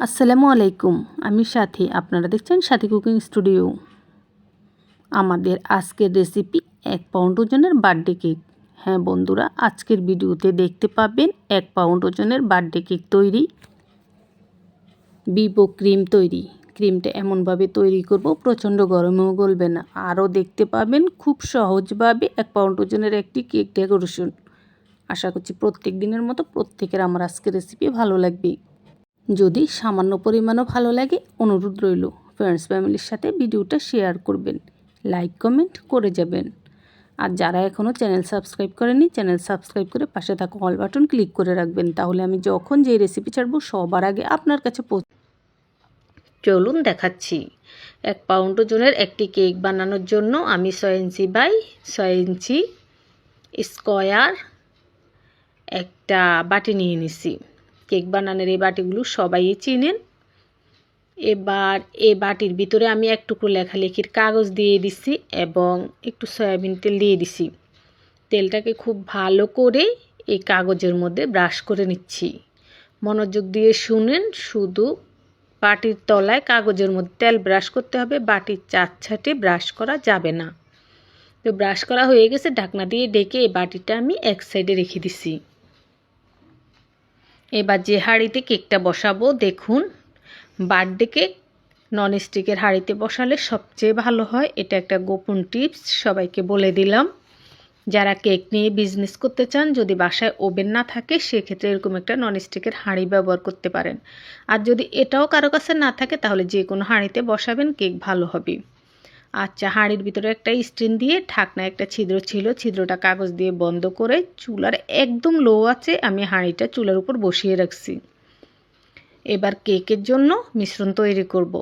আসসালামু আলাইকুম, আমি সাথী। আপনারা দেখছেন সাথী কুকিং স্টুডিও। আমাদের আজকের রেসিপি 1 পাউন্ড ওজনের বার্থডে কেক। হ্যাঁ বন্ধুরা, আজকের ভিডিওতে দেখতে পাবেন 1 পাউন্ড ওজনের বার্থডে কেক তৈরি। বিবো ক্রিম তৈরি। ক্রিমটা এমনভাবে তৈরি করব প্রচণ্ড গরমেও গলবে না। আরও দেখতে পাবেন খুব সহজভাবে 1 পাউন্ড ওজনের একটি কেক ডেকোরেশন। আশা করছি প্রত্যেক দিনের মতো প্রত্যেকের আমার আজকের রেসিপি ভালো লাগবে। যদি সামান্য পরিমাণও ভালো লাগে, অনুরোধ রইল ফ্রেন্ডস ফ্যামিলির সাথে ভিডিওটা শেয়ার করবেন, লাইক কমেন্ট করে যাবেন। আর যারা এখনও চ্যানেল সাবস্ক্রাইব করেনি, চ্যানেল সাবস্ক্রাইব করে পাশে থাকা অল বাটন ক্লিক করে রাখবেন, তাহলে আমি যখন যে রেসিপি ছাড়বো সবার আগে আপনার কাছে চলুন দেখাচ্ছি। 1 পাউন্ড ওজনের একটি কেক বানানোর জন্য আমি 6 ইঞ্চি বাই 6 ইঞ্চি স্কোয়ার একটা বাটি নিয়ে নিছি। কেক বানানোর এই বাটিগুলো সবাই চিনেন। এবার এই বাটির ভিতরে আমি এক টুকরো লেখালেখির কাগজ দিয়ে দিছি এবং একটু সয়াবিন তেল দিয়ে দিছি। তেলটাকে খুব ভালো করে এই কাগজের মধ্যে ব্রাশ করে নিচ্ছি। মনোযোগ দিয়ে শুনেন, শুধু বাটির তলায় কাগজের মধ্যে তেল ব্রাশ করতে হবে, বাটির চারছাটে ব্রাশ করা যাবে না। তো ব্রাশ করা হয়ে গেছে, ঢাকনা দিয়ে ঢেকে এই বাটিটা আমি এক সাইডে রেখে দিছি। এবার যে হাঁড়িতে কেকটা বসাবো, দেখুন বার্থডে কেক ননস্টিকের হাঁড়িতে বসালে সবচেয়ে ভালো হয়। এটা একটা গোপন টিপস, সবাইকে বলে দিলাম। যারা কেক নিয়ে বিজনেস করতে চান, যদি বাসায় ওভেন না থাকে, সেক্ষেত্রে এরকম একটা ননস্টিকের হাঁড়ি ব্যবহার করতে পারেন। আর যদি এটাও কারো কাছে না থাকে, তাহলে যে কোনো হাঁড়িতে বসাবেন, কেক ভালো হবে। আচ্ছা, হাঁড়ির ভিতরে একটা স্ট্যান্ড দিয়ে ঢাকনা একটা ছিদ্র ছিল, ছিদ্রটা কাগজ দিয়ে বন্ধ করে চুলার একদম লো আছে আমি হাঁড়িটা চুলার উপর বসিয়ে রাখছি। এবার কেকের জন্য মিশ্রণ তৈরি করব।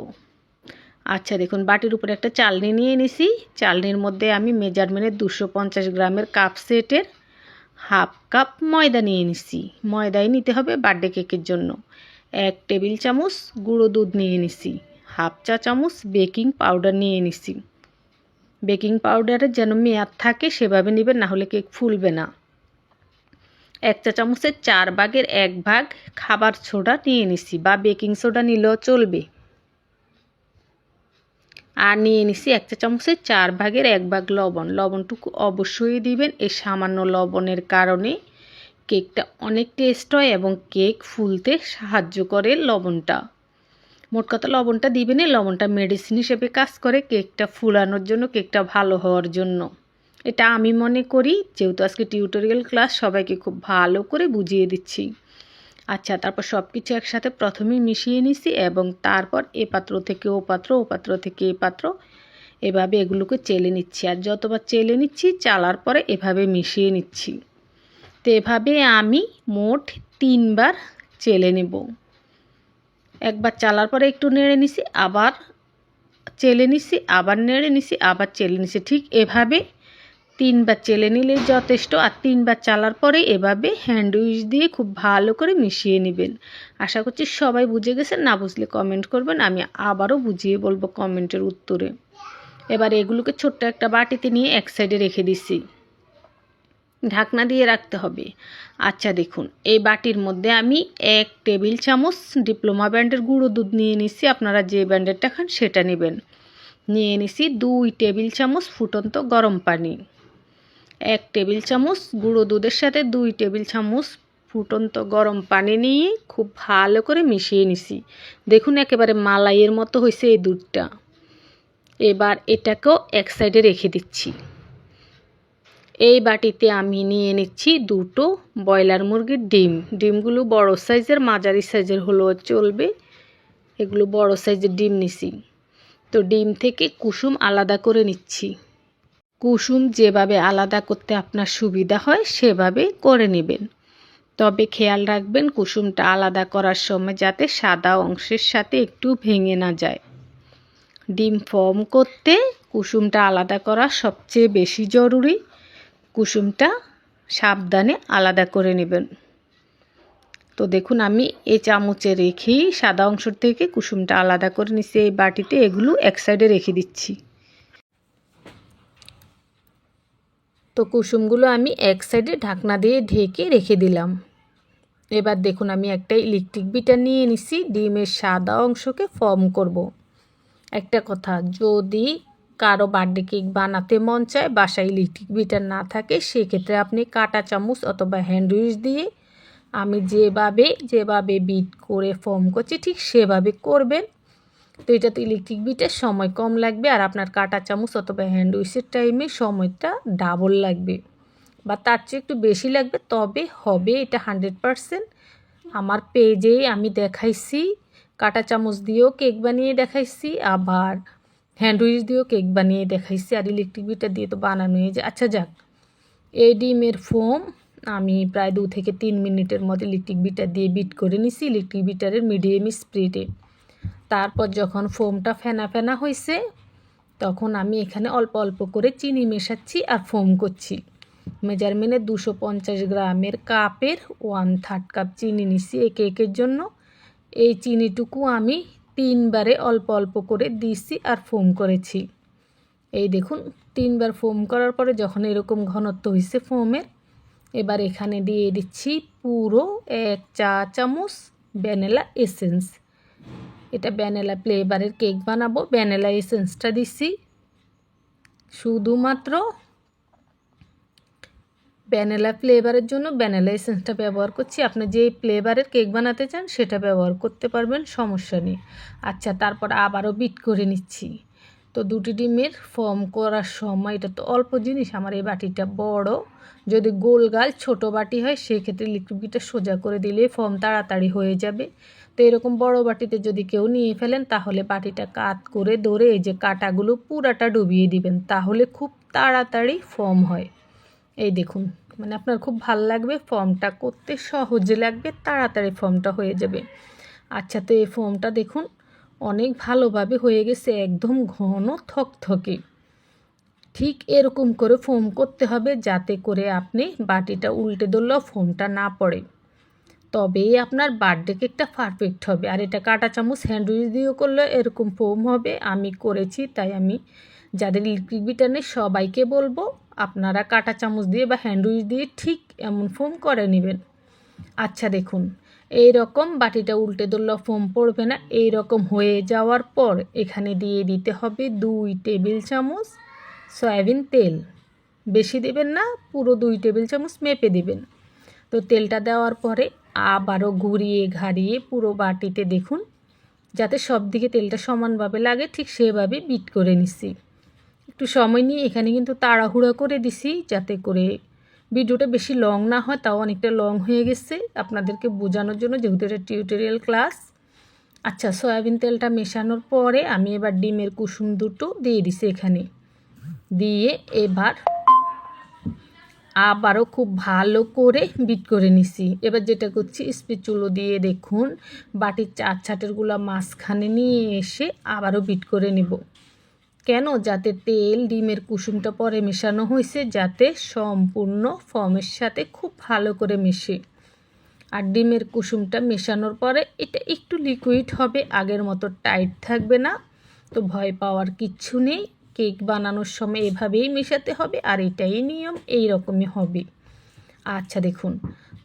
আচ্ছা দেখুন, বাটির উপরে একটা চালনি নিয়ে নিছি। চালনির মধ্যে আমি মেজারমেন্টের 250 গ্রামের কাপ সেটের হাফ কাপ ময়দা নিয়ে নিছি। ময়দাই নিতে হবে বার্থডে কেকের জন্য। 1 টেবিল চামচ গুঁড়ো দুধ নিয়ে নিছি। হাফ চা চামচ বেকিং পাউডার নিয়ে নিছি। বেকিং পাউডারের যেন মেয়াদ থাকে সেভাবে নেবেন, না হলে কেক ফুলবে না। 1 চা চামচের 4 ভাগের 1 ভাগ খাবার সোডা নিয়ে নিছি, বা বেকিং সোডা নিলেও চলবে। আর নিয়ে নিছি 1 চা চামচের 4 ভাগের 1 ভাগ লবণ। লবণটুকু অবশ্যই দিবেন, এই সামান্য লবণের কারণে কেকটা অনেক টেস্ট হয় এবং কেক ফুলতে সাহায্য করে লবণটা। মোট কথা লবণটা দিবেন, লবণটা মেডিসিন হিসেবে কাজ করে কেকটা ফুলানোর জন্য, কেকটা ভালো হওয়ার জন্য। এটা আমি মনে করি, যেহেতু আজকে টিউটোরিয়াল ক্লাস, সবাইকে খুব ভালো করে বুঝিয়ে দিচ্ছি। আচ্ছা, তারপর সব কিছু একসাথে প্রথমেই মিশিয়ে নিছি এবং তারপর এ পাত্র থেকে ও পাত্র, ও পাত্র থেকে এ পাত্র, এভাবে এগুলোকে চেলে নিচ্ছি। আর যতবার চেলে নিচ্ছি, চালার পরে এভাবে মিশিয়ে নিচ্ছি। তো এভাবে আমি মোট 3 বার চেলে নেব। একবার চালার পরে একটু নেড়ে নিছি, আবার চেলে নিছি, আবার নেড়ে নিছি, আবার চেলে নিছি। ঠিক এভাবে 3 বার চেলে নিলেই যথেষ্ট। আর 3 বার চালার পরে এভাবে হ্যান্ড উইচ দিয়ে খুব ভালো করে মিশিয়ে নেবেন। আশা করছি সবাই বুঝে গেছেন, না বুঝলে কমেন্ট করবেন, আমি আবারও বুঝিয়ে বলবো কমেন্টের উত্তরে। এবার এগুলোকে ছোট্ট একটা বাটিতে নিয়ে এক সাইডে রেখে দিছি, ঢাকনা দিয়ে রাখতে হবে। আচ্ছা দেখুন, এই বাটির মধ্যে আমি 1 টেবিল চামচ ডিপ্লোমা ব্র্যান্ডের গুঁড়ো দুধ নিয়ে নিছি। আপনারা যে ব্র্যান্ডেরটা খান সেটা নেবেন। নিয়ে নিছি 2 টেবিল চামচ ফুটন্ত গরম পানি। 1 টেবিল চামচ গুঁড়ো দুধের সাথে 2 টেবিল চামচ ফুটন্ত গরম পানি নিয়ে খুব ভালো করে মিশিয়ে নিছি। দেখুন একেবারে মালাইয়ের মতো হয়েছে এই দুধটা। এবার এটাকেও এক সাইডে রেখে দিচ্ছি। এই বাটিতে আমি নিয়ে নিচ্ছি 2টো ব্রয়লার মুরগির ডিম। ডিমগুলো বড় সাইজের, মাঝারি সাইজের হলেও চলবে। এগুলো বড় সাইজের ডিম নিছি। তো ডিম থেকে কুসুম আলাদা করে নিচ্ছি। কুসুম যেভাবে আলাদা করতে আপনার সুবিধা হয় সেভাবে করে নেবেন। তবে খেয়াল রাখবেন কুসুমটা আলাদা করার সময় যাতে সাদা অংশের সাথে একটু ভেঙে না যায়। ডিম ফর্ম করতে কুসুমটা আলাদা করা সবচেয়ে বেশি জরুরি। কুসুমটা সাবধানে আলাদা করে নেবেন। তো দেখুন আমি এই চামচে রেখেই সাদা অংশ থেকে কুসুমটা আলাদা করে নিচ্ছি। এই বাটিতে এগুলো এক সাইডে রেখে দিচ্ছি। তো কুসুমগুলো আমি এক সাইডে ঢাকনা দিয়ে ঢেকে রেখে দিলাম। এবার দেখুন আমি একটা ইলেকট্রিক বিটার নিয়ে নিছি, ডিমের সাদা অংশকে ফর্ম করব। একটা কথা, যদি কারো বার্থডে কেক বানাতে মন চায়, বাসায় ইলেকট্রিক বিটার না থাকে, সেক্ষেত্রে আপনি কাঁটা চামচ অথবা হ্যান্ড উইচ দিয়ে আমি যেভাবে বিট করে ফর্ম করছি ঠিক সেভাবে করবেন। তো এটা তো ইলেকট্রিক বিটের সময় কম লাগবে, আর আপনার কাঁটা চামচ অথবা হ্যান্ড উইচের টাইমে সময়টা ডাবল লাগবে বা তার চেয়ে একটু বেশি লাগবে, তবে হবে এটা 100%। আমার পেজেই আমি দেখাইছি, কাঁটা চামচ দিয়েও কেক বানিয়ে দেখাইছি, আবার হ্যান্ড উইচ দিয়েও কেক বানিয়ে দেখাইছি, আর ইলেকট্রিক বিটার দিয়ে তো বানানো হয়ে যায়। আচ্ছা যাক, এই ডিমের ফোম আমি প্রায় 2 থেকে 3 মিনিটের মধ্যে ইলেকট্রিক বিটার দিয়ে বিট করে নিছি ইলেকট্রিক বিটারের মিডিয়াম স্পিডে। তারপর যখন ফোমটা ফেনা ফেনা হয়েছে, তখন আমি এখানে অল্প অল্প করে চিনি মেশাচ্ছি আর ফোম করছি। মেজারমেন্টে 250 গ্রামের কাপের 1/3 কাপ চিনি নিছি এই কেকের জন্য। এই চিনিটুকু আমি 3 বারে অল্প অল্প করে দিছি আর ফোম করেছি। এই দেখুন 3 বার ফোম করার পরে যখন এরকম ঘনত্ব হয়েছে ফোমের, এবার এখানে দিয়ে দিচ্ছি পুরো 1 চা চামচ ভ্যানিলা এসেন্স। এটা ভ্যানিলা ফ্লেভারের কেক বানাবো, ভ্যানিলা এসেন্সটা দিচ্ছি। শুধুমাত্র ভ্যানিলা ফ্লেভারের জন্য ভ্যানিলা এসেন্সটা ব্যবহার করছি। আপনি যে ফ্লেভারের কেক বানাতে চান সেটা ব্যবহার করতে পারবেন, সমস্যা নেই। আচ্ছা, তারপর আবারও বিট করে নিচ্ছি। তো 2টি ডিমের ফর্ম করার সময়, এটা তো অল্প জিনিস, আমার এই বাটিটা বড়, যদি গোলগাল ছোট বাটি হয় সেক্ষেত্রে লিকুইড বিটটা সোজা করে দিলে ফর্ম তাড়াতাড়ি হয়ে যাবে। তো এরকম বড় বাটিতে যদি কেউ নিয়ে ফেলেন, তাহলে বাটিটা কাত করে ধরে এই যে কাঁটাগুলো পুরাটা ডুবিয়ে দিবেন, তাহলে খুব তাড়াতাড়ি ফর্ম হয়। এই দেখুন, মানে আপনার খুব ভালো লাগবে, ফর্মটা করতে সহজে লাগবে, তাড়াতাড়ি ফর্মটা হয়ে যাবে। আচ্ছা, তো এই ফর্মটা দেখুন অনেক ভালোভাবে হয়ে গেছে, একদম ঘন থকথকে। ঠিক এরকম করে ফোম করতে হবে, যাতে করে আপনি বাটিটা উল্টে ধরলেও ফোমটা না পড়ে, তবেই আপনার বার্থডে কেকটা পারফেক্ট হবে। আর এটা কাঁটা চামচ হ্যান্ড উইচ দিয়েও করলে এরকম ফোম হবে, আমি করেছি, তাই আমি যাদের ইলেকট্রিক বিটার নেই সবাইকে বলবো আপনারা কাঁটা চামচ দিয়ে বা হ্যান্ড উইচ দিয়ে ঠিক এমন ফোম করে নেবেন। আচ্ছা দেখুন, এই রকম বাটিটা উল্টে ধরলেও ফোম পড়বে না। এই রকম হয়ে যাওয়ার পর এখানে দিয়ে দিতে হবে 2 টেবিল চামচ সয়াবিন তেল। বেশি দেবেন না, পুরো 2 টেবিল চামচ মেপে দেবেন। তো তেলটা দেওয়ার পরে আবারও ঘুরিয়ে ঘাড়িয়ে পুরো বাটিতে দেখুন যাতে সব দিকে তেলটা সমানভাবে লাগে, ঠিক সেভাবে বিট করে নিছি। একটু সময় নিয়ে এখানে কিন্তু তাড়াহুড়া করে দিছি, যাতে করে ভিডিওটা বেশি লং না হয়। তাও অনেকটা লং হয়ে গেছে আপনাদেরকে বোঝানোর জন্য, যেহেতু এটা টিউটোরিয়াল ক্লাস। আচ্ছা, সয়াবিন তেলটা মেশানোর পরে আমি এবার ডিমের কুসুম দুটো দিয়ে দিছি এখানে, দিয়ে এবার আবারও খুব ভালো করে বিট করে নিছি। এবার যেটা করছি, স্প্যাচুলা দিয়ে দেখুন বাটির 4 ছাটেরগুলো মাঝখানে নিয়ে এসে আবারও বিট করে নেব। কেন? যাতে তেল ডিমের কুসুমটা পরে মেশানো হয়েছে, যাতে সম্পূর্ণ ফর্মের সাথে খুব ভালো করে মেশে। আর ডিমের কুসুমটা মেশানোর পরে এটা একটু লিকুইড হবে, আগের মতো টাইট থাকবে না। তো ভয় পাওয়ার কিচ্ছু নেই, কেক বানানোর সময় এভাবেই মেশাতে হবে, আর এটাই নিয়ম, এই রকমই হবে। আচ্ছা দেখুন,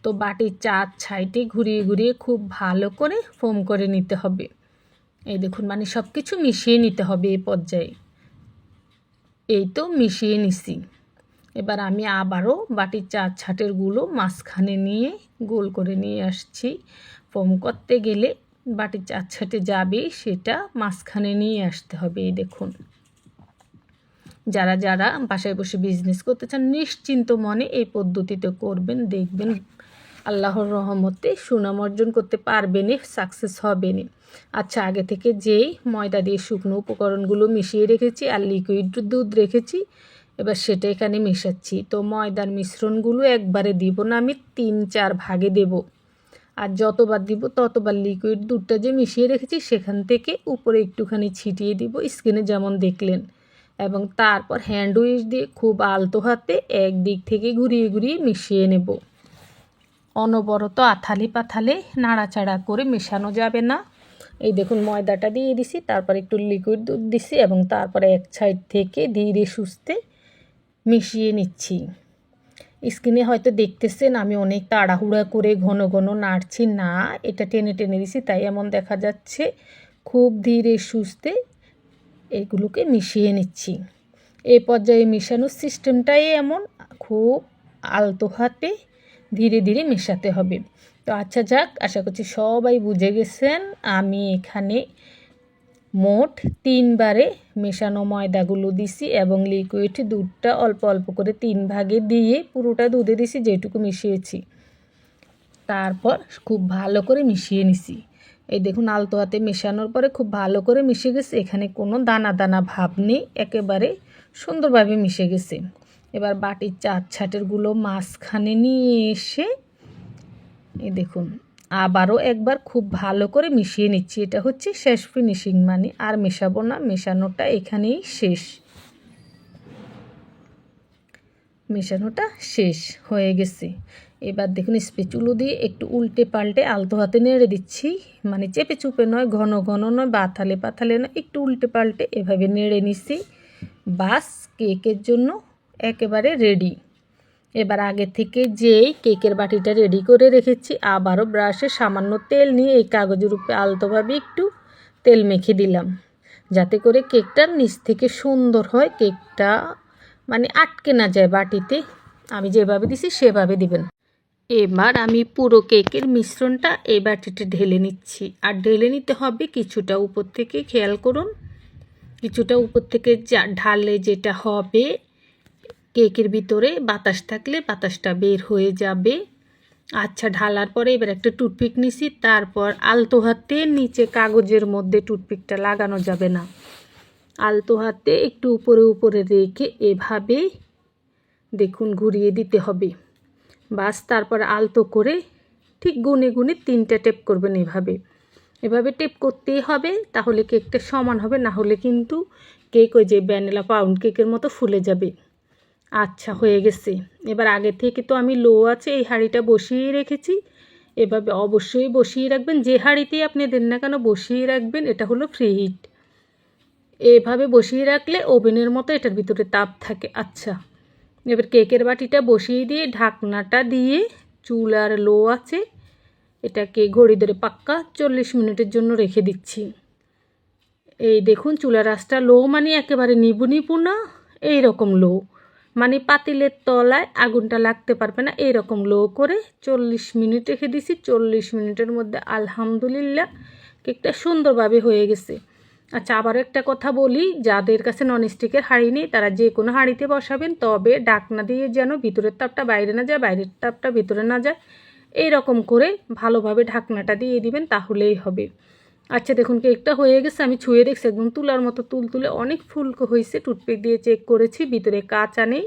তো বাটির 4 সাইডে ঘুরিয়ে ঘুরিয়ে খুব ভালো করে ফোম করে নিতে হবে। এই দেখুন, মানে সব কিছু মিশিয়ে নিতে হবে এই পর্যায়ে। এই তো মিশিয়ে নিছি। এবার আমি আবারও বাটির 4 ছাটেরগুলো মাঝখানে নিয়ে গোল করে নিয়ে আসছি। ফোম করতে গেলে বাটির 4 ছাটে যাবে, সেটা মাঝখানে নিয়ে আসতে হবে। এই দেখুন, যারা যারা বাসায় বসে বিজনেস করতে চান নিশ্চিন্ত মনে এই পদ্ধতিতে করবেন, দেখবেন আল্লাহর রহমতে সুনাম অর্জন করতে পারবেনই, সাকসেস হবেনই। আচ্ছা, আগে থেকে যেই ময়দা দিয়ে শুকনো উপকরণগুলো মিশিয়ে রেখেছি আর লিকুইড দুধ রেখেছি, এবার সেটা এখানে মেশাচ্ছি। তো ময়দার মিশ্রণগুলো একবারে দিব না, আমি 3-4 ভাগে দেব। আর যতবার দিব ততবার লিকুইড দুধটা যে মিশিয়ে রেখেছি সেখান থেকে উপরে একটুখানি ছিটিয়ে দিব, স্ক্রিনে যেমন দেখলেন। এবং তারপর হ্যান্ড উইচ দিয়ে খুব আলতো হাতে একদিক থেকে ঘুরিয়ে ঘুরিয়ে মিশিয়ে নেব। অনবরত আথালে পাথালে নাড়াচাড়া করে মেশানো যাবে না। এই দেখুন, ময়দাটা দিয়ে দিছি, তারপর একটু লিকুইড দুধ দিছি, এবং তারপরে এক সাইড থেকে ধীরে সুস্থে মিশিয়ে নিচ্ছি। স্ক্রিনে হয়তো দেখতেছেন আমি অনেক তাড়াহুড়া করে ঘন ঘন নাড়ছি না, এটা টেনে টেনে দিছি তাই এমন দেখা যাচ্ছে। খুব ধীরে সুস্থে এগুলোকে মিশিয়ে নিচ্ছি। এই পর্যায়ে মেশানোর সিস্টেমটাই এমন, খুব আলতো হাতে ধীরে ধীরে মেশাতে হবে। তো আচ্ছা যাক, আশা করছি সবাই বুঝে গেছেন। আমি এখানে মোট 3 বারে মেশানো ময়দাগুলো দিছি এবং লিকুইড দুধটা অল্প অল্প করে 3 ভাগে দিয়ে পুরোটা দুধে দিছি যেটুকু মিশিয়েছি। তারপর খুব ভালো করে মিশিয়ে নিছি। এই দেখুন আলতো হাতে মেশানোর পরে খুব ভালো করে মিশে গেছে, এখানে কোনো দানা দানা ভাব নেই, একেবারে সুন্দরভাবে মিশে গেছে। এবার বাটির 4 ছাটেরগুলো মাঝখানে নিয়ে এসে এই দেখুন আবারও একবার খুব ভালো করে মিশিয়ে নিচ্ছি। এটা হচ্ছে শেষ ফিনিশিং, মানে আর মেশাবো না, মেশানোটা এখানেই শেষ। মেশানোটা শেষ হয়ে গেছে। এবার দেখুন স্প্যাচুলা দিয়ে একটু উল্টে পাল্টে আলতো হাতে নেড়ে দিচ্ছি, মানে চেপে চুপে নয়, ঘন ঘন নয়, পাথালে পাথালে নয়, একটু উল্টে পাল্টে এভাবে নেড়ে নিচ্ছি। বাস কেকের জন্য একেবারে রেডি। এবার আগে থেকে যেই কেকের বাটিটা রেডি করে রেখেছি আবারও ব্রাশে সামান্য তেল নিয়ে এই কাগজের উপরে আলতোভাবে একটু তেল মেখে দিলাম, যাতে করে কেকটার নিচ থেকে সুন্দর হয়, কেকটা মানে আটকে না যায় বাটিতে। আমি যেভাবে দিছি সেভাবে দিবেন। এবার আমি পুরো কেকের মিশ্রণটা এই বাটিতে ঢেলে নিচ্ছি, আর ঢেলে নিতে হবে কিছুটা উপর থেকে, খেয়াল করুন কিছুটা উপর থেকে ঢালে যেটা হবে কেকের ভিতরে বাতাস থাকলে বাতাসটা বের হয়ে যাবে। আচ্ছা ঢালার পরে এবার একটা টুথপিক নিছি, তারপর আলতো হাতে নিচে কাগজের মধ্যে টুথপিকটা লাগানো যাবে না, আলতো হাতে একটু উপরে উপরে রেখে এভাবে দেখুন ঘুরিয়ে দিতে হবে। বাস তারপর আলতো করে ঠিক গুনে গুনে 3টা টেপ করবেন। এভাবে টেপ করতেই হবে, তাহলে কেকটা সমান হবে, না হলে কিন্তু কেক ওই যে ভ্যানিলা পাউন্ড কেকের মতো ফুলে যাবে। আচ্ছা হয়ে গেছে। এবার আগে থেকে তো আমি লো আছে এই হাঁড়িটা বসিয়ে রেখেছি, এভাবে অবশ্যই বসিয়ে রাখবেন, যে হাঁড়িতেই আপনি দেন না কেন বসিয়ে রাখবেন, এটা হলো ফ্রি হিট। এভাবে বসিয়ে রাখলে ওভেনের মতো এটার ভিতরে তাপ থাকে। আচ্ছা এবার কেকের বাটিটা বসিয়ে দিয়ে ঢাকনাটা দিয়ে চুলার লো আছে এটাকে ঘড়ি ধরে পাক্কা 40 মিনিটের জন্য রেখে দিচ্ছি। এই দেখুন চুলার আঁচটা লো, মানে একেবারে নিবু নিবু না, এইরকম লো, মানে পাতিলের তলায় আগুনটা লাগতে পারবে না, এইরকম লো করে 40 মিনিট রেখে দিছি। 40 মিনিটের মধ্যে আলহামদুলিল্লাহ কেকটা সুন্দরভাবে হয়ে গেছে। আচ্ছা আবার একটা কথা বলি, যাদের কাছে ননস্টিকের হাঁড়ি নেই তারা যে কোনো হাঁড়িতে বসাবেন, তবে ঢাকনা দিয়ে যেন ভিতরের তাপটা বাইরে না যায়, বাইরের তাপটা ভিতরে না যায়, এই রকম করে ভালোভাবে ঢাকনাটা দিয়ে দিবেন, তাহলেই হবে। আচ্ছা দেখুন কেকটা হয়ে গেছে, আমি ছুঁয়ে দেখছি একদম তুলার মতো তুলতুলে, অনেক ফুলকো হয়েছে, টুথপিক দিয়ে চেক করেছি ভিতরে কাঁচা নেই।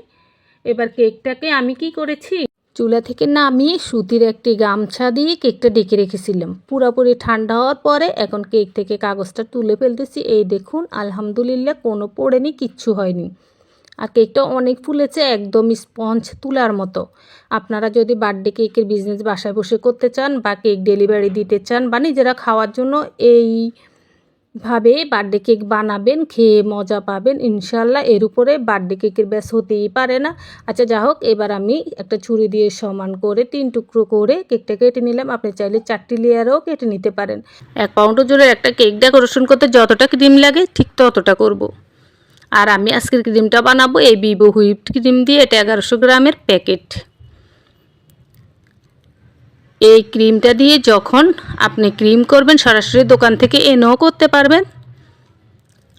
এবার কেকটাকে আমি কি করেছি, চুলা থেকে নামিয়ে সুতির একটি গামছা দিয়ে কেকটা ঢেকে রেখেছিলাম। পুরোপুরি ঠান্ডা হওয়ার পরে এখন কেক থেকে কাগজটা তুলে ফেলতেছি। এই দেখুন আলহামদুলিল্লাহ কোনো পড়েনি, কিচ্ছু হয়নি, আর কেকটা অনেক ফুলেছে, একদম স্পঞ্জ তুলার মতো। আপনারা যদি বার্থডে কেকের বিজনেস বাসায় বসে করতে চান বা কেক ডেলিভারি দিতে চান বা নিজেরা খাওয়ার জন্য এইভাবে বার্থডে কেক বানাবেন, খেয়ে মজা পাবেন ইনশাল্লাহ। এর উপরে বার্থডে কেকের ব্যাস হতেই পারে না। আচ্ছা যা হোক, এবার আমি একটা ছুরি দিয়ে সমান করে 3 টুকরো করে কেকটা কেটে নিলাম। আপনি চাইলে 4টি লেয়ারও কেটে নিতে পারেন। 1 পাউন্ড ওজনের একটা কেক ডেকোরেশন করতে যতটা ক্রিম লাগে ঠিক ততটা করব। আর আমি আজকের ক্রিমটা বানাবো এই ভিভো হুইপড ক্রিম দিয়ে, এটা 1100 গ্রামের প্যাকেট। এই ক্রিমটা দিয়ে যখন আপনি ক্রিম করবেন সরাসরি দোকান থেকে এনেও করতে পারবেন,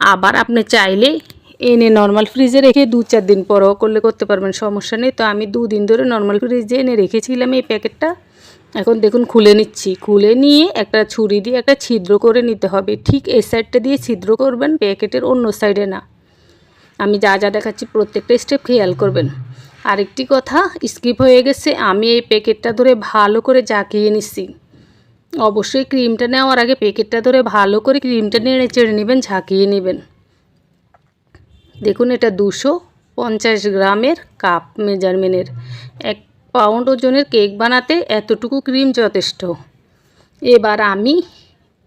আবার আপনি চাইলে এনে নর্মাল ফ্রিজে রেখে 2-4 দিন পরও করতে পারবেন, সমস্যা নেই। তো আমি 2 দিন ধরে নর্মাল ফ্রিজে এনে রেখেছিলাম এই প্যাকেটটা। এখন দেখুন খুলে নিচ্ছি, খুলে নিয়ে একটা ছুরি দিয়ে একটা ছিদ্র করে নিতে হবে, ঠিক এই সাইডটা দিয়ে ছিদ্র করবেন, প্যাকেটের অন্য সাইডে না। আমি যা যা দেখাচ্ছি প্রত্যেকটা স্টেপ খেয়াল করবেন। আরেকটি কথা স্কিপ হয়ে গেছে, আমি এই প্যাকেটটা ধরে ভালো করে জাকিয়ে নিচ্ছি। অবশ্যই ক্রিমটা নেওয়ার আগে প্যাকেটটা ধরে ভালো করে ক্রিমটা নেড়ে চেড়ে নেবেন, ঝাঁকিয়ে নেবেন। দেখুন এটা 250 গ্রামের কাপ মেজারমেন্টের, 1 পাউন্ড ওজনের কেক বানাতে এতটুকু ক্রিম যথেষ্ট। এবার আমি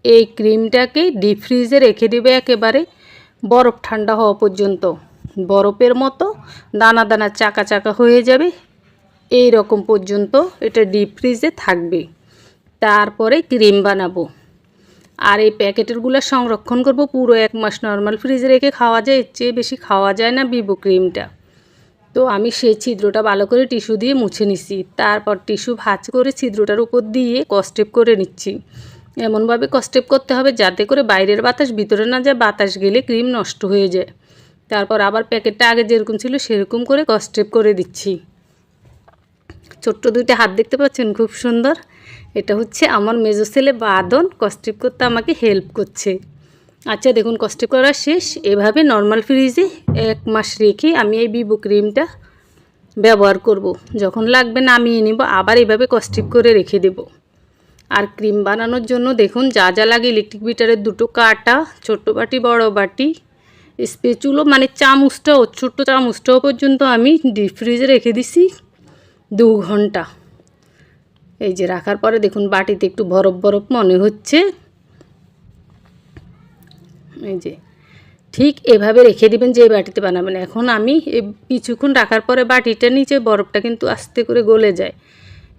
এই ক্রিমটাকে ডিপ ফ্রিজে রেখে দেবে একেবারে বরফ ঠান্ডা হওয়া পর্যন্ত, বরফের মতো দানা দানা চাকা চাকা হয়ে যাবে। এই রকম পর্যন্ত এটা ডিপ ফ্রিজে থাকবে। তারপরে ক্রিম বানাবো। আর এই প্যাকেটেরগুলো সংরক্ষণ করব পুরো 1 মাস। নর্মাল ফ্রিজে রেখে খাওয়া যায়, এর চেয়ে বেশি খাওয়া যায় না বিবো ক্রিমটা। তো আমি সেই ছিদ্রটা ভালো করে টিস্যু দিয়ে মুছে নিচ্ছি। তারপর টিস্যু ভাঁজ করে ছিদ্রটার উপর দিয়ে কস্টেপ করে নিচ্ছি। এমনভাবে কস্টেপ করতে হবে যাতে করে বাইরের বাতাস ভিতরে না যায়, বাতাস গেলে ক্রিম নষ্ট হয়ে যায়। তারপর আবার প্যাকেটটা আগে যেরকম ছিল সেরকম করে কস্টেপ করে দিচ্ছি। ছোট্ট দুইটা হাত দেখতে পাচ্ছেন, খুব সুন্দর। এটা হচ্ছে আমার মেজো ছেলে বাদন, কস্টেপ করতে আমাকে হেল্প করছে। আচ্ছা দেখুন, কস্টেপ করা শেষ। এভাবে নর্মাল ফ্রিজে 1 মাস রেখে আমি এই বিবো ক্রিমটা ব্যবহার করব। যখন লাগবে নামিয়ে নিব, আবার এভাবে কস্টেপ করে রেখে দেব। আর ক্রিম বানানোর জন্য দেখুন যা যা লাগে, ইলেকট্রিক বিটারের 2টো কাঁটা, ছোট্ট বাটি বড় বাটি, স্প্যাচুলা মানে চামচটাও, ছোট্ট চামচটাও পর্যন্ত আমি ডিপ ফ্রিজে রেখে দিছি 2 ঘন্টা। এই যে রাখার পরে দেখুন বাটিতে একটু বরফ বরফ মনে হচ্ছে। এই যে ঠিক এভাবে রেখে দিবেন যে বাটিতে বানাবেন। এখন আমি কিছুক্ষণ রাখার পরে বাটিটা নিচে বরফটা কিন্তু আস্তে করে গলে যায়।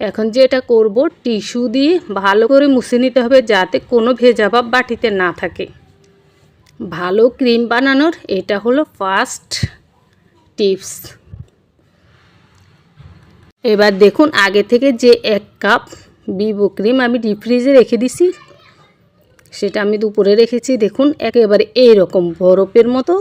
এখন যেটা করব, টিস্যু দিয়ে ভালো করে মুছে নিতে হবে যাতে কোনো ভেজা ভাব বাটিতে না থাকে। ভালো ক্রিম বানানোর এটা হলো ফার্স্ট টিপস। এবার দেখুন আগে থেকে যে 1 কাপ বিবো ক্রিম আমি ডিপ ফ্রিজে রেখে দিছি, সেটা আমি দুপুরে রেখেছি। দেখুন একেবারে এইরকম বরফের মতো,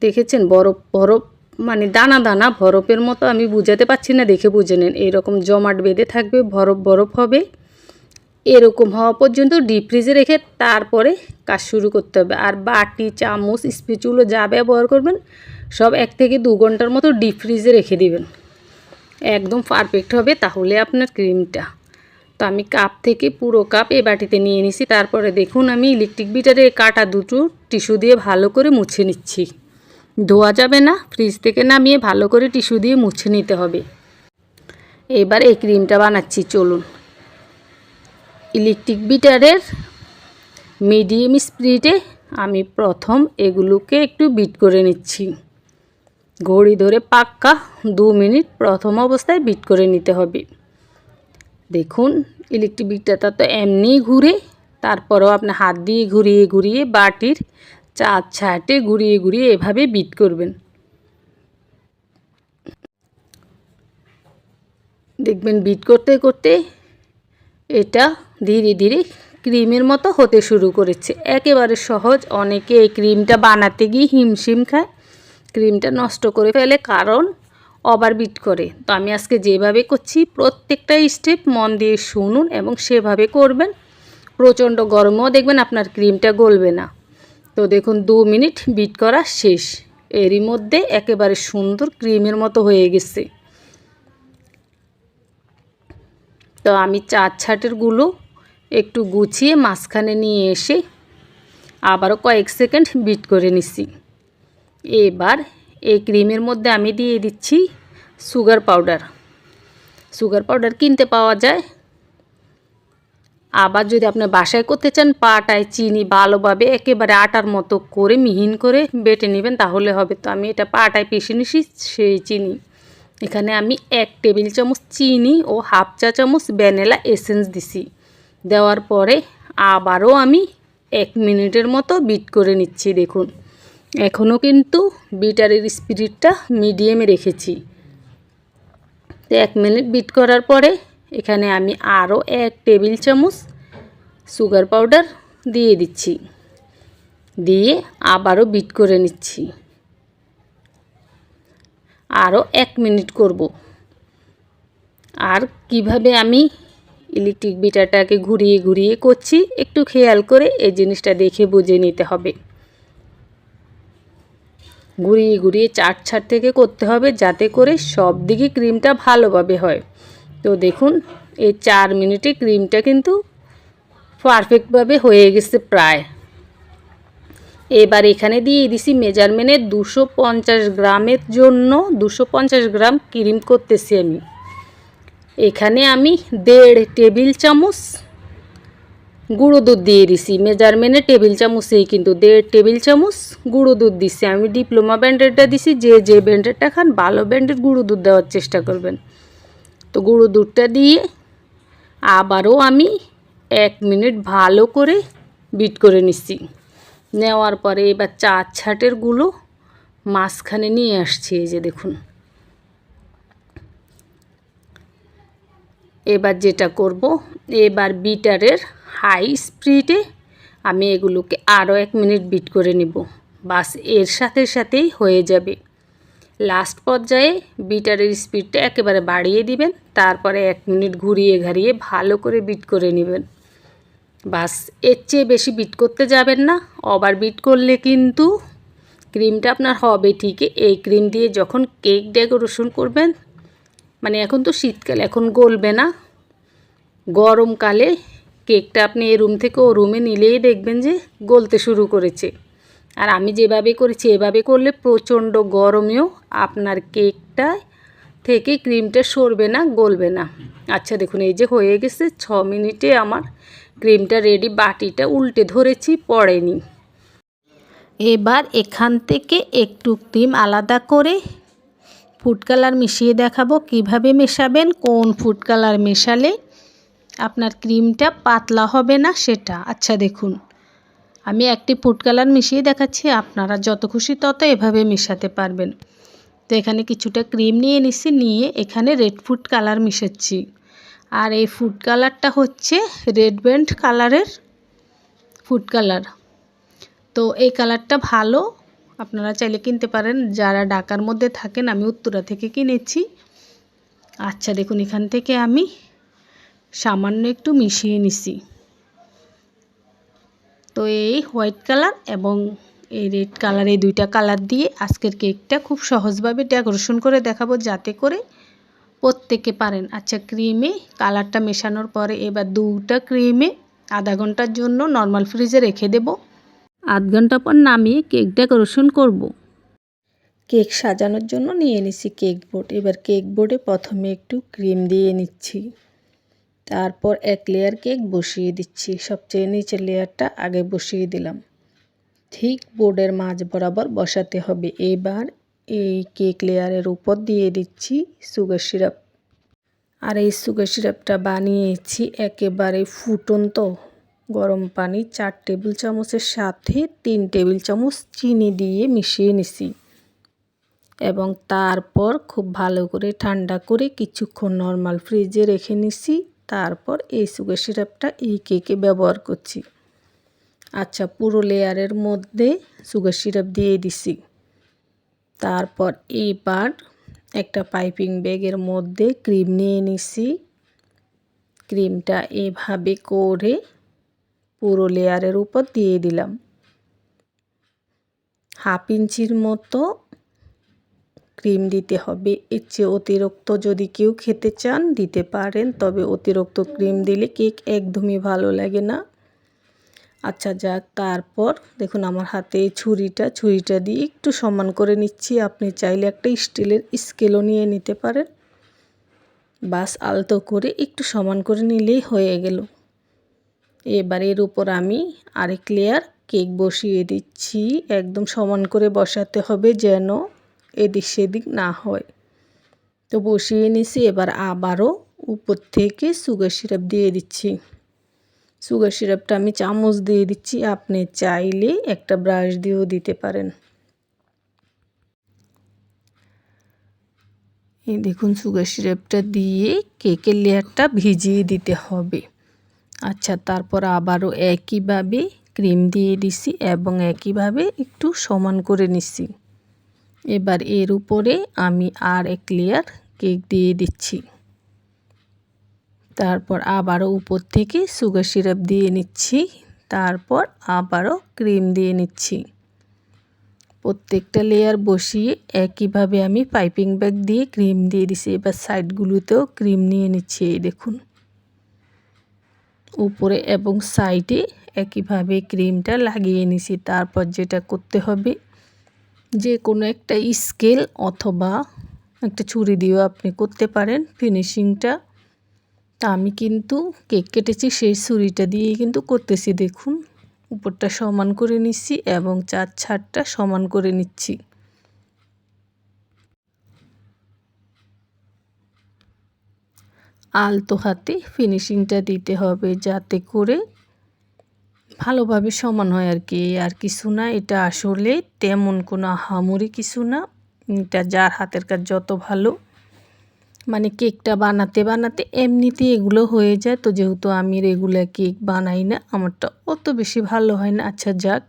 দেখেছেন? বরফ বরফ মানে দানা দানা বরফের মতো। আমি বুঝাতে পারছি না, দেখে বুঝে নেন। এইরকম জমাট বেঁধে থাকবে, বরফ বরফ হবে। এরকম হওয়া পর্যন্ত ডিপ ফ্রিজে রেখে তারপরে কাজ শুরু করতে হবে। আর বাটি, চামচ, স্প্যাচুলা যা ব্যবহার করবেন সব 1 থেকে 2 ঘন্টার মতো ডিপ ফ্রিজে রেখে দিবেন। একদম পারফেক্ট হবে তাহলে আপনার ক্রিমটা। তো আমি কাপ থেকে পুরো কাপ এই বাটিতে নিয়ে নিছি। তারপরে দেখুন আমি ইলেকট্রিক বিটারে কাটা 2টো টিস্যু দিয়ে ভালো করে মুছে নিচ্ছি। ধোয়া যাবে না, ফ্রিজ থেকে নামিয়ে ভালো করে টিস্যু দিয়ে মুছে নিতে হবে। এবার এই ক্রিমটা বানাচ্ছি, চলুন। ইলেকট্রিক বিটারের মিডিয়াম স্পিডে আমি প্রথম এগুলোকে একটু বিট করে নিচ্ছি। ঘড়ি ধরে পাক্কা 2 মিনিট প্রথম অবস্থায় বিট করে নিতে হবে। দেখুন ইলেকট্রিক বিটারটা তো এমনিই ঘুরে, তারপরেও আপনি হাত দিয়ে ঘুরিয়ে ঘুরিয়ে বাটির 4 সাইডে ঘুরিয়ে ঘুরিয়ে এভাবে বিট করবেন। দেখবেন বিট করতে করতে এটা ধীরে ধীরে ক্রিমের মতো হতে শুরু করেছে। একেবারে সহজ। অনেকে এই ক্রিমটা বানাতে গিয়ে হিমশিম খায়, ক্রিমটা নষ্ট করে ফেলে কারণ ওভারবিট করে। তো আমি আজকে যেভাবে করছি প্রত্যেকটা স্টেপ মন দিয়ে শুনুন এবং সেভাবে করবেন। প্রচণ্ড গরমেও দেখবেন আপনার ক্রিমটা গলবে না। তো দেখুন 2 মিনিট বিট করা শেষ। এরই মধ্যে একেবারে সুন্দর ক্রিমের মতো হয়ে গেছে। তো আমি 4 ছাটেরগুলো একটু গুছিয়ে মাঝখানে নিয়ে এসে আবারও কয়েক সেকেন্ড বিট করে নিছি। এবার এই ক্রিমের মধ্যে আমি দিয়ে দিচ্ছি সুগার পাউডার। সুগার পাউডার কিনতে পাওয়া যায়। আবার যদি আপনি বাসায় করতে চান, পাটায় চিনি ভালোভাবে একেবারে আটার মতো করে মিহিন করে বেটে নেবেন, তাহলে হবে। তো আমি এটা পাটায় পিষে নিছি সেই চিনি। এখানে আমি 1 টেবিল চামচ চিনি ও হাফ চা চামচ ভ্যানিলা এসেন্স দিছি। দেওয়ার পরে আবারও আমি 1 মিনিটের মতো বিট করে নিচ্ছি। দেখুন এখনও কিন্তু বিটারের স্পিডটা মিডিয়ামে রেখেছি। তো 1 মিনিট বিট করার পরে এখানে আমি আরও 1 টেবিল চামচ সুগার পাউডার দিয়ে দিচ্ছি। দিয়ে আবারও বিট করে নিচ্ছি। আরও 1 মিনিট করব। আর কিভাবে আমি ইলেকট্রিক বিটারটাকে ঘুরিয়ে ঘুরিয়ে করছি একটু খেয়াল করে এই জিনিসটা দেখে বুঝে নিতে হবে। ঘুরিয়ে ঘুরিয়ে 4 ছাড় থেকে করতে হবে যাতে করে সব দিকে ক্রিমটা ভালোভাবে হয়। তো দেখুন এই 4 মিনিটে ক্রিমটা কিন্তু পারফেক্টভাবে হয়ে গেছে প্রায়। এবার এখানে দিয়ে দিছি মেজারমেন্টের 250 গ্রামের জন্য 250 গ্রাম ক্রিম করতেছি আমি। এখানে আমি 1.5 টেবিল চামচ গুঁড়ো দুধ দিয়ে দিছি। মেজারমেন্টে টেবিল চামচেই কিন্তু 1.5 টেবিল চামচ গুঁড়ো দুধ দিছি। আমি ডিপ্লোমা ব্র্যান্ডেরটা দিছি। যে ব্র্যান্ডেরটা খান ভালো ব্র্যান্ডের গুঁড়ো দুধ দেওয়ার চেষ্টা করবেন। তো গুঁড়ো দুধটা দিয়ে আবারও আমি 1 মিনিট ভালো করে বিট করে নিচ্ছি। নেওয়ার পরে এবার 4 ছাটের গুলো মাঝখানে নিয়ে আসছি। এই যে দেখুন। এবার যেটা করব, এবার বিটারের হাই স্পিডে আমি এগুলোকে আরও 1 মিনিট বিট করে নিব। বাস এর সাথেই হয়ে যাবে। লাস্ট পর্যায়ে বিটারের স্পিডটা একেবারে বাড়িয়ে দিবেন। তারপরে 1 মিনিট ঘুরিয়ে ঘারিয়ে ভালো করে বিট করে নেবেন। বাস এর চেয়ে বেশি বিট করতে যাবেন না। ওভার বিট করলে কিন্তু ক্রিমটা আপনার হবে ঠিকই। এই ক্রিম দিয়ে যখন কেক ডেকোরেশন করবেন, মানে এখন তো শীতকাল, এখন গলবে না। গরমকালে কেকটা আপনি এই রুম থেকে ও রুমে নিলেই দেখবেন যে গলতে শুরু করেছে। আর আমি যেভাবে করেছি এভাবে করলে প্রচণ্ড গরমেও আপনার কেকটা থেকে ক্রিমটা সরবে না, গলবে না। আচ্ছা দেখুন, এই যে হয়ে গেছে 6 মিনিটে আমার ক্রিমটা রেডি। বাটিটা উল্টে ধরেছি, পড়েনি। এবার এখান থেকে একটু ক্রিম আলাদা করে ফুড কালার মিশিয়ে দেখাবো কিভাবে মেশাবেন। কোন ফুড কালার মেশালে আপনার ক্রিমটা পাতলা হবে না সেটা। আচ্ছা দেখুন, আমি একটি ফুড কালার মিশিয়ে দেখাচ্ছি। আপনারা যত খুশি তত এভাবে মেশাতে পারবেন। তো এখানে কিছুটা ক্রিম নিয়ে নিচ্ছি, নিয়ে এখানে রেড ফুড কালার মিশাচ্ছি। আর এই ফুড কালারটা হচ্ছে রেড ব্যান্ড কালারের ফুড কালার। তো এই কালারটা ভালো, আপনারা চাইলে কিনতে পারেন। যারা ঢাকার মধ্যে থাকেন, আমি উত্তরা থেকে কিনেছি। আচ্ছা দেখুন, এখান থেকে আমি সামান্য একটু মিশিয়ে নিছি। তো এই হোয়াইট কালার এবং এই রেড কালার, এই দুইটা কালার দিয়ে আজকের কেকটা খুব সহজভাবে ডেকোরেশন করে দেখাবো, যাতে করে প্রত্যেকে পারেন। আচ্ছা, ক্রিমে কালারটা মেশানোর পরে এবার দুটা ক্রিমে আধা ঘন্টার জন্য নর্মাল ফ্রিজে রেখে দেব। আধ ঘন্টা পর নামিয়ে কেক ডেকোরেশন করব। কেক সাজানোর জন্য নিয়ে নিচ্ছি কেক বোর্ড। এবার কেক বোর্ডে প্রথমে একটু ক্রিম দিয়ে নিচ্ছি, তারপর 1 লেয়ার কেক বসিয়ে দিচ্ছি। সবচেয়ে নিচের লেয়ারটা আগে বসিয়ে দিলাম। ঠিক বোর্ডের মাঝ বরাবর বসাতে হবে। এবার এই কেক লেয়ারের উপর দিয়ে দিচ্ছি সুগার সিরাপ। আর এই সুগার সিরাপটা বানিয়েছি একেবারে ফুটন্ত গরম পানি 4 টেবিল চামচের সাথে 3 টেবিল চামচ চিনি দিয়ে মিশিয়ে নিছি। এবং তারপর খুব ভালো করে ঠান্ডা করে কিছুক্ষণ নর্মাল ফ্রিজে রেখে নিছি। তারপর এই সুগার সিরাপটা এই কেকে ব্যবহার করছি। আচ্ছা, পুরো লেয়ারের মধ্যে সুগার সিরাপ দিয়ে দিছি। তারপর এইবার একটা পাইপিং ব্যাগের মধ্যে ক্রিম নিয়ে নিছি। ক্রিমটা এভাবে করে পুরো লেয়ারের উপর দিয়ে দিলাম। 1/2 ইঞ্চির মতো ক্রিম দিতে হবে। এর চেয়ে অতিরিক্ত যদি কেউ খেতে চান দিতে পারেন, তবে অতিরিক্ত ক্রিম দিলে কেক একদমই ভালো লাগে না। আচ্ছা যাক, তারপর দেখুন আমার হাতে ছুরিটা দিয়ে একটু সমান করে নিচ্ছি। আপনি চাইলে একটা স্টিলের স্কেলও নিয়ে নিতে পারেন। বাস আলতো করে একটু সমান করে নিলেই হয়ে গেল। এবার এর উপর আমি আরেক লেয়ার কেক বসিয়ে দিচ্ছি। একদম সমান করে বসাতে হবে যেন এদিক সেদিক না হয়। তো বসিয়ে নিছি। এবার আবারও উপর থেকে সুগার সিরাপ দিয়ে দিচ্ছি। সুগার সিরাপটা আমি চামচ দিয়ে দিচ্ছি, আপনি চাইলে একটা ব্রাশ দিয়েও দিতে পারেন। এই দেখুন, সুগার সিরাপটা দিয়ে কেকের লেয়ারটা ভিজিয়ে দিতে হবে। আচ্ছা, তারপর আবারও একইভাবে ক্রিম দিয়ে দিছি এবং একইভাবে একটু সমান করে নিচ্ছি। এবার এর উপরে আমি আর 1 লেয়ার কেক দিয়ে দিচ্ছি। তারপর আবারও উপর থেকে সুগার সিরাপ দিয়ে নিচ্ছি। তারপর আবারও ক্রিম দিয়ে নিচ্ছি। প্রত্যেকটা লেয়ার বসিয়ে একইভাবে আমি পাইপিং ব্যাগ দিয়ে ক্রিম দিয়ে দিছি। এবার সাইডগুলোতেও ক্রিম নিয়ে নিচ্ছি। এই দেখুন, উপরে এবং সাইডে একইভাবে ক্রিমটা লাগিয়ে নিছি। তারপর যেটা করতে হবে, যে কোনো একটা স্কেল অথবা একটা ছুরি দিয়েও আপনি করতে পারেন ফিনিশিংটা। তা আমি কিন্তু কেক কেটেছি সেই ছুরিটা দিয়ে কিন্তু করতেছি। দেখুন উপরটা সমান করে নিচ্ছি এবং চার ছাড়টা সমান করে নিচ্ছি। আলতো হাতে ফিনিশিংটা দিতে হবে যাতে করে ভালোভাবে সমান হয় আর কি। আর কিছু না, এটা আসলে তেমন কোনো আহামরি কিছু না। এটা যার হাতের কাজ যত ভালো, মানে কেকটা বানাতে বানাতে এমনিতেই এগুলো হয়ে যায়। তো যেহেতু আমি রেগুলার কেক বানাই না, আমারটা অত বেশি ভালো হয় না। আচ্ছা যাক,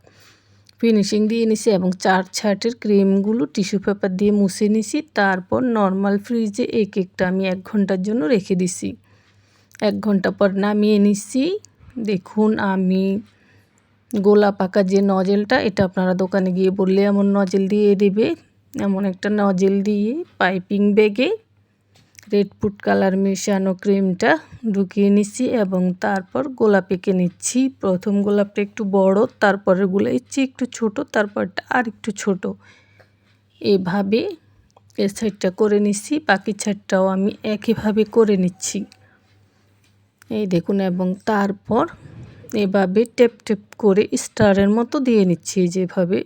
ফিনিশিং দিয়ে নিছি এবং চার ছাটের ক্রিমগুলো টিস্যু পেপার দিয়ে মুছে নিছি। তারপর নর্মাল ফ্রিজে এই কেকটা আমি 1 ঘন্টার জন্য রেখে দিছি। 1 ঘন্টা পর নামিয়ে নিচ্ছি। দেখুন আমি গোলাপ আঁকা যে নজেলটা, এটা আপনারা দোকানে গিয়ে বললে এমন নজেল দিয়ে দেবে। এমন একটা নজেল দিয়ে পাইপিং ব্যাগে রেড ফুড কালার মেশানো ক্রিমটা ঢুকিয়ে নিচ্ছি এবং তারপর গোলাপ এঁকে নিচ্ছি। প্রথম গোলাপটা একটু বড়, তারপরেরগুলো একটু ছোট, তারপরটা আর একটু ছোট। এভাবে এই সাইডটা করে নিচ্ছি, বাকি সাইডটাও আমি একইভাবে করে নিচ্ছি। এই দেখুন, এবং তারপর এভাবে টেপ টেপ করে স্টারের মতো দিয়ে নিচ্ছি। যেভাবে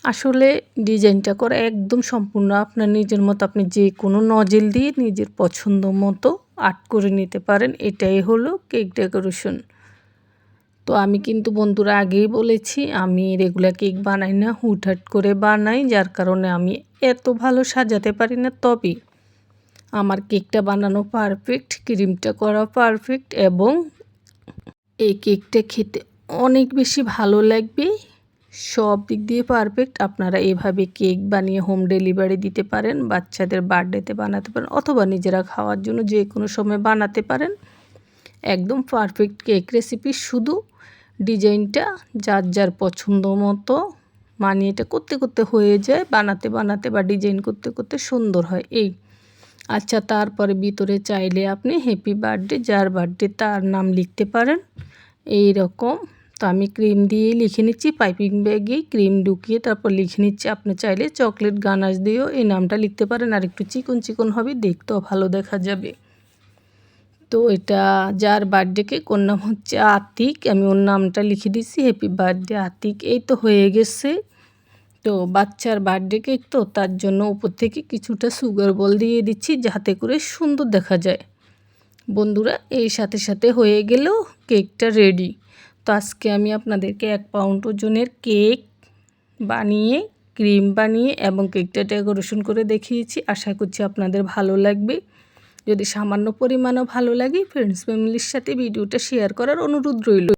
আসলে ডিজাইনটা করা একদম সম্পূর্ণ আপনার নিজের মতো, আপনি যে কোনো নজেল দিয়ে নিজের পছন্দ মতো আর্ট করে নিতে পারেন। এটাই হলো কেক ডেকোরেশন। তো আমি কিন্তু বন্ধুরা আগেই বলেছি, আমি রেগুলার কেক বানাই না, হুটহাট করে বানাই, যার কারণে আমি এত ভালো সাজাতে পারি না। তবে আমার কেকটা বানানো পারফেক্ট, ক্রিমটা করা পারফেক্ট এবং এই কেকটা খেতে অনেক বেশি ভালো লাগবে। সব দিক দিয়ে পারফেক্ট। আপনারা এভাবে কেক বানিয়ে হোম ডেলিভারি দিতে পারেন, বাচ্চাদের বার্থডেতে বানাতে পারেন, অথবা নিজেরা খাওয়ার জন্য যে কোনো সময় বানাতে পারেন। একদম পারফেক্ট কেক রেসিপি। শুধু ডিজাইনটা যার যার পছন্দ মতো মানিয়ে এটা করতে করতে হয়ে যায়, বানাতে বানাতে বা ডিজাইন করতে করতে সুন্দর হয় এই। আচ্ছা, তারপরে ভিতরে চাইলে আপনি হ্যাপি বার্থডে, যার বার্থডে তার নাম লিখতে পারেন এই রকম। তো আমি ক্রিম দিয়ে লিখে নিচ্ছি, পাইপিং ব্যাগে ক্রিম ঢুকিয়ে তারপর লিখে নিচ্ছি। আপনি চাইলে চকলেট গানাশ দিয়েও এই নামটা লিখতে পারেন, আর একটু চিকন চিকন হবে, দেখতেও ভালো দেখা যাবে। তো এটা যার বার্থডে কেক, ওর নাম হচ্ছে আতিক, আমি ওর নামটা লিখে দিচ্ছি, হ্যাপি বার্থডে আতিক। এই তো হয়ে গেছে। তো বাচ্চার বার্থডে কেক, তো তার জন্য উপর থেকে কিছুটা সুগার বল দিয়ে দিচ্ছি যাতে করে সুন্দর দেখা যায়। বন্ধুরা এই সাথে সাথে হয়ে গেল কেকটা রেডি। তো আজকে আমি আপনাদেরকে 1 পাউন্ড ওজনের কেক বানিয়ে, ক্রিম বানিয়ে এবং কেকটা ডেকোরেশন করে দেখিয়েছি। আশা করছি আপনাদের ভালো লাগবে। যদি সামান্য পরিমাণও ভালো লাগে, ফ্রেন্ডস ফ্যামিলির সাথে ভিডিওটা শেয়ার করার অনুরোধ রইল।